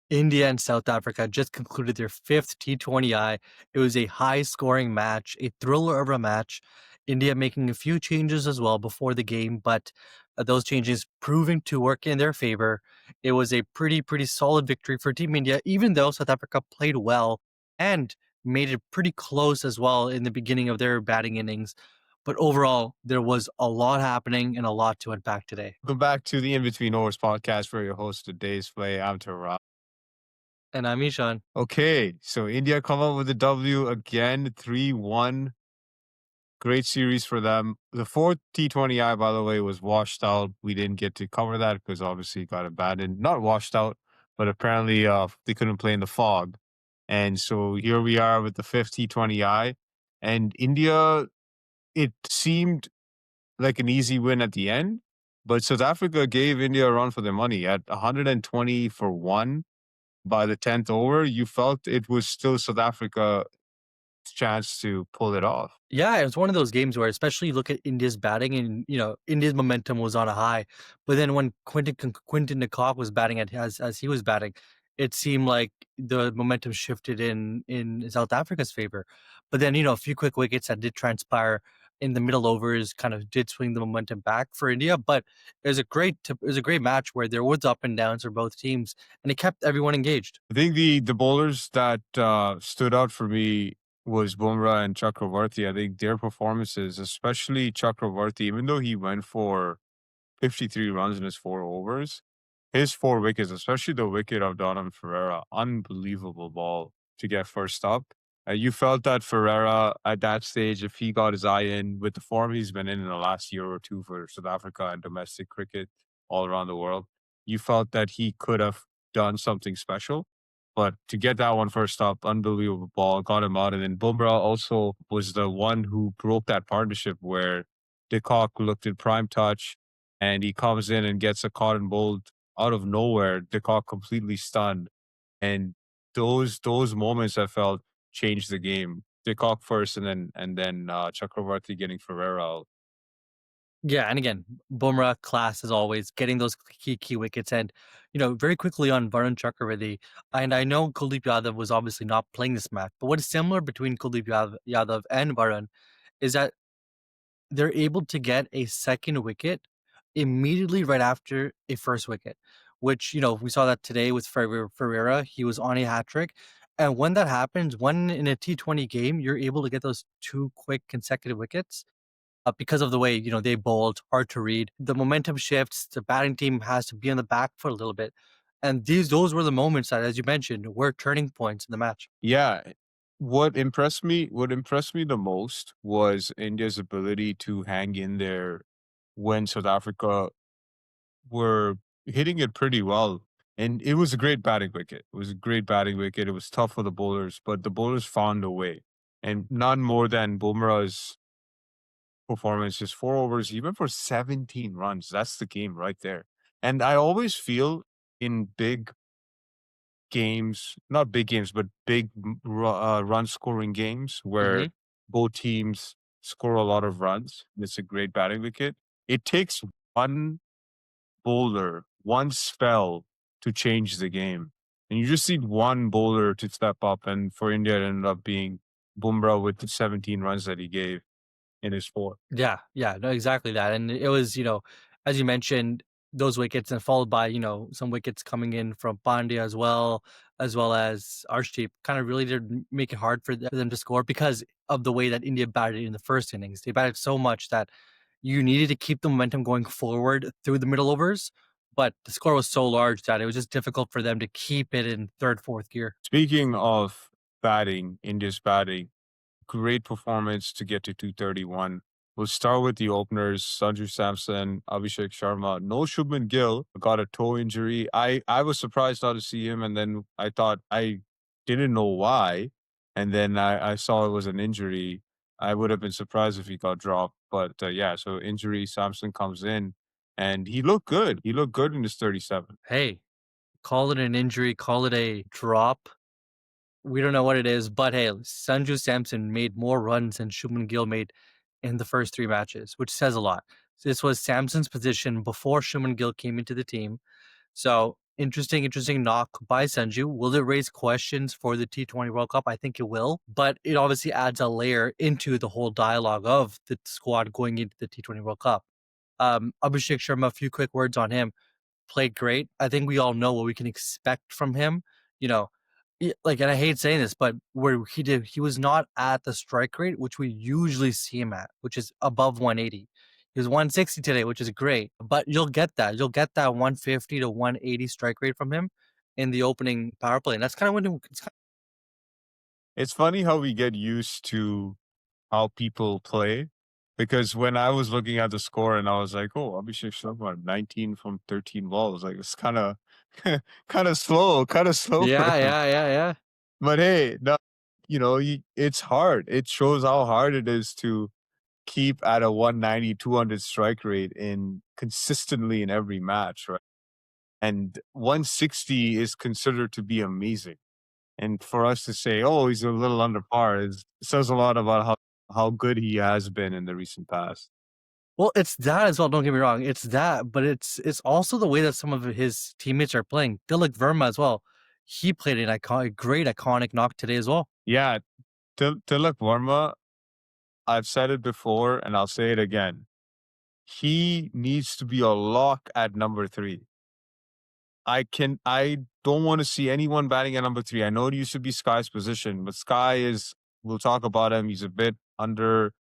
India and South Africa just concluded their fifth T20I. It was a high-scoring match, a thriller of a match. India making a few changes as well before the game, but those changes proving to work in their favor. It was a pretty solid victory for Team India, even though South Africa played well and made it pretty close as well in the beginning of their batting innings. But overall, there was a lot happening and a lot to unpack today. Welcome back to the In Between Overs podcast for your host today's play. I'm Tara. And I'm Ishan. Okay, so India come up with the W again, 3-1. Great series for them. The fourth T20I, by the way, was washed out. We didn't get to cover that because obviously it got abandoned. Not washed out, but apparently they couldn't play in the fog. And so here we are with the fifth T20I. And India, it seemed like an easy win at the end, but South Africa gave India a run for their money at 120 for one by the 10th over. You felt it was still South Africa's chance to pull it off. Yeah, it was one of those games where, especially you look at India's batting, and India's momentum was on a high, but then when Quinton de Kock was batting as he was batting, it seemed like the momentum shifted in South Africa's favor. But then a few quick wickets that did transpire in the middle overs kind of did swing the momentum back for India. But it was a great match where there was up and downs for both teams, and it kept everyone engaged. I think the bowlers that stood out for me was Bumrah and Chakravarthy. I think their performances, especially Chakravarthy, even though he went for 53 runs in his 4 overs, his 4 wickets, especially the wicket of Donald Ferreira, unbelievable ball to get first up. You felt that Ferreira at that stage, if he got his eye in with the form he's been in the last year or two for South Africa and domestic cricket all around the world, you felt that he could have done something special. But to get that one first up, unbelievable ball, got him out. And then Bumrah also was the one who broke that partnership where De Kock looked at prime touch and he comes in and gets a cotton bolt out of nowhere. De Kock completely stunned. And those moments I felt changed the game. De Kock first and then Chakravarthy getting Ferreira out. Yeah, and again, Bumrah class as always, getting those key wickets, and very quickly on Varun Chakravarthy. And I know Kuldeep Yadav was obviously not playing this match, but what is similar between Yadav and Varun is that they're able to get a second wicket immediately right after a first wicket, which we saw that today with Ferreira. He was on a hat trick. And when that happens, when in a T20 game, you're able to get those two quick consecutive wickets because of the way they bowled, hard to read. The momentum shifts. The batting team has to be on the back foot a little bit, and those were the moments that, as you mentioned, were turning points in the match. Yeah. What impressed me the most was India's ability to hang in there when South Africa were hitting it pretty well. And it was a great batting wicket. It was a great batting wicket. It was tough for the bowlers, but the bowlers found a way. And none more than Bumrah's performance, his 4 overs, even for 17 runs. That's the game right there. And I always feel in big games, not big games, but big run scoring games where Hmm. both teams score a lot of runs. It's a great batting wicket. It takes one bowler, one spell to change the game. And you just need one bowler to step up. And for India, it ended up being Bumrah with the 17 runs that he gave in his 4. Yeah, no, exactly that. And it was, as you mentioned, those wickets, and followed by some wickets coming in from Pandya as well as Arshdeep, kind of really did make it hard for them to score because of the way that India batted in the first innings. They batted so much that you needed to keep the momentum going forward through the middle overs, but the score was so large that it was just difficult for them to keep it in third, fourth gear. Speaking of batting, India's batting, great performance to get to 231. We'll start with the openers, Sanju Samson, Abhishek Sharma. No Shubman Gill got a toe injury. I was surprised not to see him, and then I thought I didn't know why. And then I saw it was an injury. I would have been surprised if he got dropped. But yeah, so injury, Samson comes in, and he looked good. He looked good in his 37. Hey, call it an injury, call it a drop. We don't know what it is, but hey, Sanju Samson made more runs than Shubman Gill made in the first three matches, which says a lot. This was Samson's position before Shubman Gill came into the team. So Interesting knock by Sanju. Will it raise questions for the T20 World Cup? I think it will, but it obviously adds a layer into the whole dialogue of the squad going into the T20 World Cup. Abhishek Sharma, a few quick words on him. Played great. I think we all know what we can expect from him. You know, like, and I hate saying this, but where he was not at the strike rate, which we usually see him at, which is above 180. He was 160 today, which is great, but you'll get that. You'll get that 150 to 180 strike rate from him in the opening power play. And that's kind of when it's It's funny how we get used to how people play. Because when I was looking at the score and I was like, oh, Abhishek Sharma, 19 from 13 balls. Like it's kind of kind of slow for yeah, him. yeah. But hey, no, it's hard. It shows how hard it is to keep at a 190, 200 strike rate in consistently in every match, right? And 160 is considered to be amazing. And for us to say, oh, he's a little under par says a lot about how good he has been in the recent past. Well, it's that as well, don't get me wrong, it's that, but it's also the way that some of his teammates are playing. Tilak Varma as well, he played an great iconic knock today as well. Yeah, Tilak Varma, I've said it before and I'll say it again. He needs to be a lock at number 3. I don't want to see anyone batting at number 3. I know it used to be Sky's position, but Sky is, we'll talk about him. He's a bit under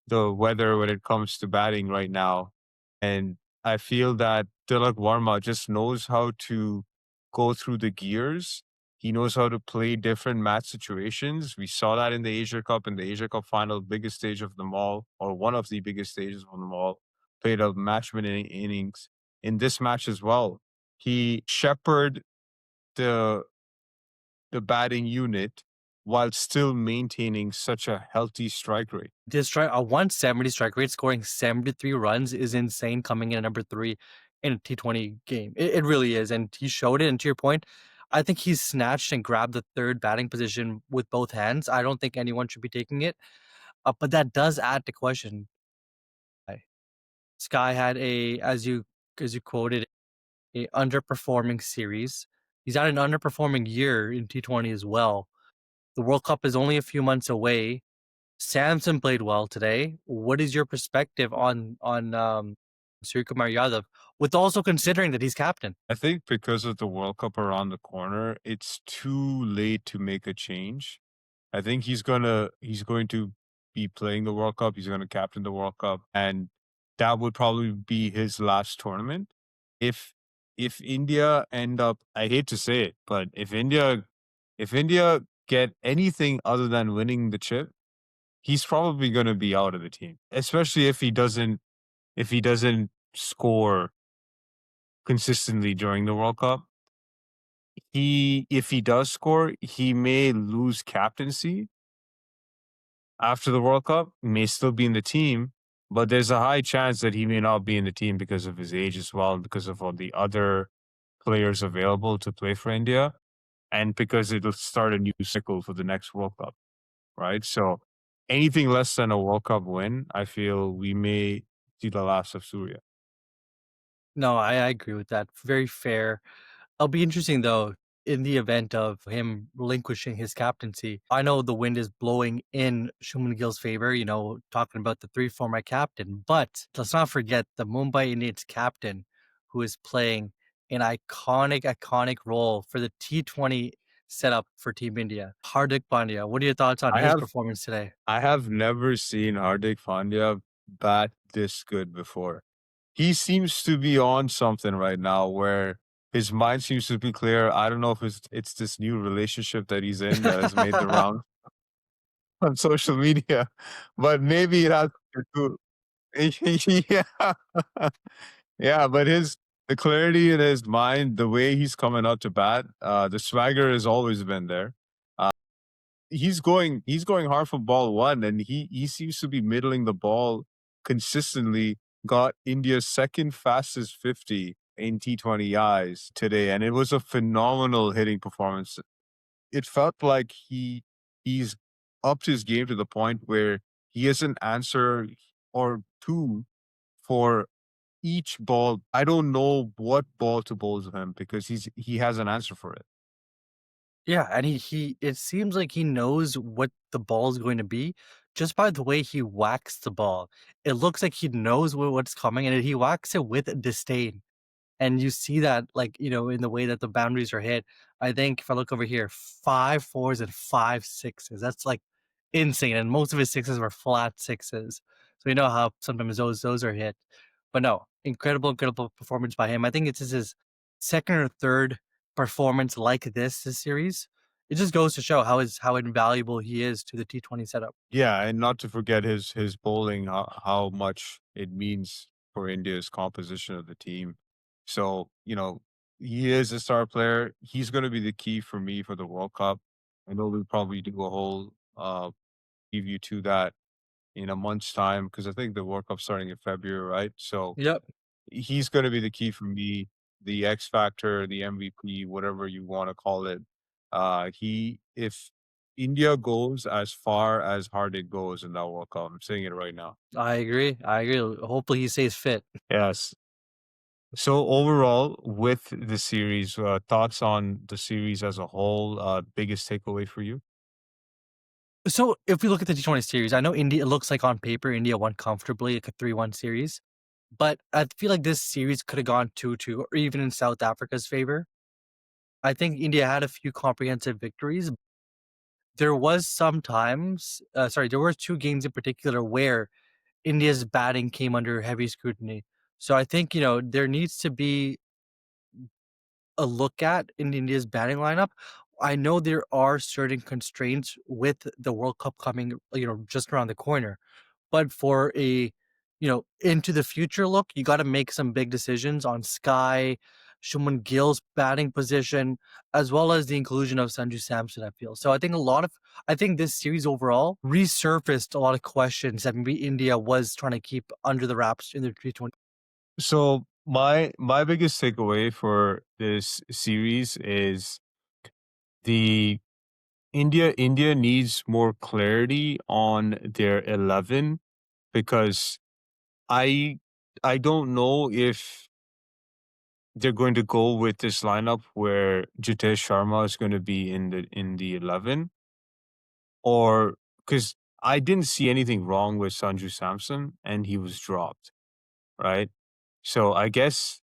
the weather when it comes to batting right now. And I feel that Tilak Varma just knows how to go through the gears. He knows how to play different match situations. We saw that in the Asia Cup, in the Asia Cup final, biggest stage of them all, or one of the biggest stages of them all. Played a match winning innings in this match as well. He shepherded the batting unit while still maintaining such a healthy strike rate. This strike a 170 strike rate, scoring 73 runs is insane coming in at number 3 in a T20 game. It really is, and he showed it, and to your point, I think he's snatched and grabbed the 3rd batting position with both hands. I don't think anyone should be taking it, but that does add the question. Sky had as you quoted, a underperforming series. He's had an underperforming year in T20 as well. The World Cup is only a few months away. Samson played well today. What is your perspective on Surya Kumar Yadav, with also considering that he's captain? I think because of the World Cup around the corner, it's too late to make a change. I think he's going to be playing the World Cup. He's going to captain the World Cup, and that would probably be his last tournament. If India end up, I hate to say it, but if India get anything other than winning the chip, he's probably going to be out of the team. Especially if he doesn't score consistently during the World Cup. If he does score, he may lose captaincy after the World Cup, may still be in the team, but there's a high chance that he may not be in the team because of his age as well, and because of all the other players available to play for India, and because it'll start a new cycle for the next World Cup, right? So anything less than a World Cup win, I feel we may see the last of Surya. No, I agree with that. Very fair. It'll be interesting though, in the event of him relinquishing his captaincy. I know the wind is blowing in Shuman Gill's favor, talking about the 3 former captain, but let's not forget the Mumbai Indians captain, who is playing an iconic role for the T20 setup for Team India. Hardik Pandya, what are your thoughts on I his have performance today? I have never seen Hardik Pandya bat this good before. He seems to be on something right now where his mind seems to be clear. I don't know if it's this new relationship that he's in that has made the round on social media, but maybe it has to do. Yeah, yeah. But the clarity in his mind, the way he's coming out to bat, the swagger has always been there. He's going hard from ball 1, and he seems to be middling the ball consistently. Got India's second fastest 50 in T20Is today, and it was a phenomenal hitting performance. It felt like he's upped his game to the point where he has an answer or two for each ball, I don't know what ball to bowl to him because he has an answer for it. Yeah, and he it seems like he knows what the ball is going to be just by the way he whacks the ball. It looks like he knows what's coming, and he whacks it with disdain. And you see that, like, in the way that the boundaries are hit. I think if I look over here, 5 fours and 5 sixes. That's, like, insane, and most of his sixes were flat sixes. So you know how sometimes those are hit. But no, incredible performance by him. I think it's just his 2nd or 3rd performance like this series. It just goes to show how invaluable he is to the T20 setup. Yeah, and not to forget his bowling, how much it means for India's composition of the team. So, he is a star player. He's going to be the key for me for the World Cup. I know we'll probably do a whole preview to that in a month's time because I think the World Cup's starting in February, right? So Yep. he's going to be the key for me, the X factor, the MVP, whatever you want to call it. If India goes as far as Hardik goes in that World Cup, I'm saying it right now. I agree. Hopefully he stays fit. Yes. So overall, with the series, thoughts on the series as a whole, biggest takeaway for you? So if we look at the T20 series, I know India, it looks like on paper India won comfortably, like a 3-1 series. But I feel like this series could have gone 2-2 or even in South Africa's favor. I think India had a few comprehensive victories. There was sometimes, there were 2 games in particular where India's batting came under heavy scrutiny. So I think, there needs to be a look at in India's batting lineup. I know there are certain constraints with the World Cup coming, just around the corner. But for a, into the future look, you got to make some big decisions on Sky, Shuman Gill's batting position, as well as the inclusion of Sanju Samson, I feel. So I think this series overall resurfaced a lot of questions that maybe India was trying to keep under the wraps in the T20. So my biggest takeaway for this series is the India needs more clarity on their 11 because I I don't know if they're going to go with this lineup where Jitesh Sharma is going to be in the 11 or because I didn't see anything wrong with Sanju Samson and he was dropped, right? So I guess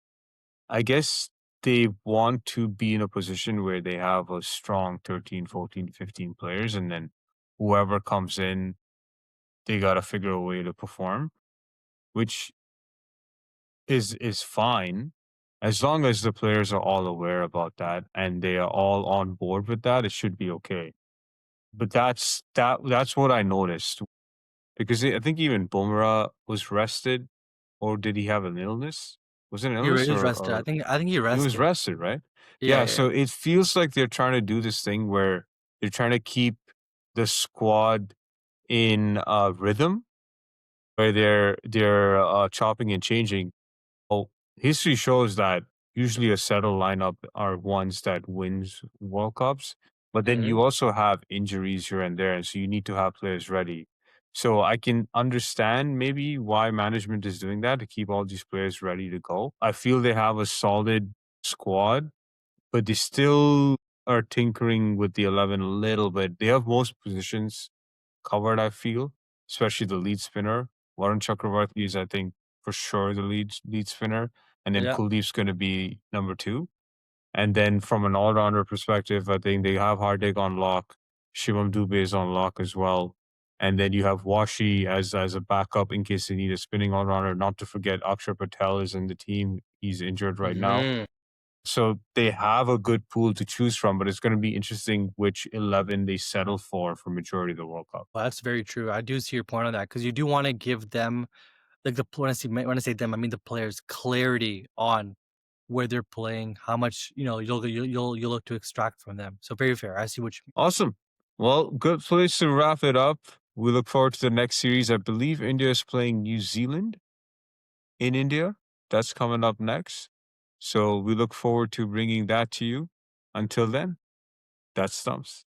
they want to be in a position where they have a strong 13, 14, 15 players and then whoever comes in, they got to figure a way to perform, which is fine as long as the players are all aware about that and they are all on board with that, it should be okay. But that's what I noticed because I think even Bumrah was rested, or did he have an illness? Was it an illness He was or rested. or I think he he was rested. rested, right? Yeah, Yeah, yeah, so yeah. it feels like they're trying to do this thing where they're trying to keep the squad in rhythm where they're chopping and changing. Oh, history shows that usually a settled lineup are ones that wins World Cups, but then Mhm. you also have injuries here and there, and so you need to have players ready. So I can understand maybe why management is doing that to keep all these players ready to go. I feel they have a solid squad, but they still are tinkering with the 11 a little bit. They have most positions covered, I feel, especially the lead spinner. Varun Chakravarthy is, I think, for sure the lead spinner. And then Yeah. Kuldeep's going to be number two. And then from an all rounder perspective, I think they have Hardik on lock. Shivam Dubey is on lock as well. And then you have Washi as a backup in case they need a spinning all rounder. Not to forget, Akshar Patel is in the team. He's injured right now. Mhm. So they have a good pool to choose from, but it's going to be interesting which 11 they settle for majority of the World Cup. Well, that's very true. I do see your point on that because you do want to give them, like, when I say them, I mean the players, clarity on where they're playing, how much you'll look to extract from them. So very fair. I see what you mean. Awesome. Well, good place to wrap it up. We look forward to the next series. I believe India is playing New Zealand in India. That's coming up next. So we look forward to bringing that to you. Until then, that's Stumps.